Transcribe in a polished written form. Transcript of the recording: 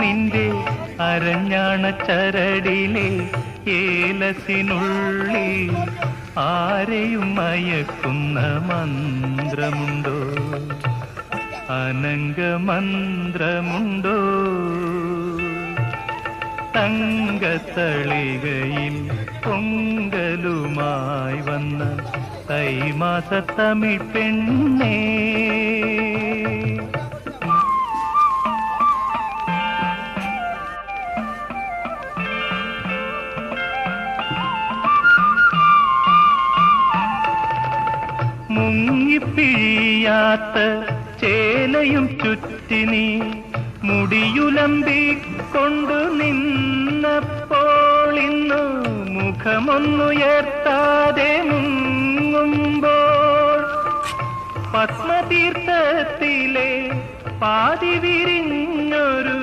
നിന്റെ അരഞ്ഞാണ ചരടിലെ ഏലസിനുള്ളിൽ ആരെയും മയക്കുന്ന മന്ത്രമുണ്ടോ, അനംഗമന്ത്രമുണ്ടോ? തങ്കത്തളികയിൽ പൊങ്കലുമായി വന്ന തൈമാസ തമിഴ് പെണ്ണേ, മുങ്ങിപ്പിഴിയാത്ത ചേലയും ചുറ്റി നീ മുടിയുലമ്പിക്കൊണ്ടു നിന്നപ്പോൾ ഇന്നു മുഖമൊന്നുയർത്താതെ മുങ്ങുമ്പോൾ പത്മതീർത്ഥത്തിലെ പാതി വിരിഞ്ഞൊരു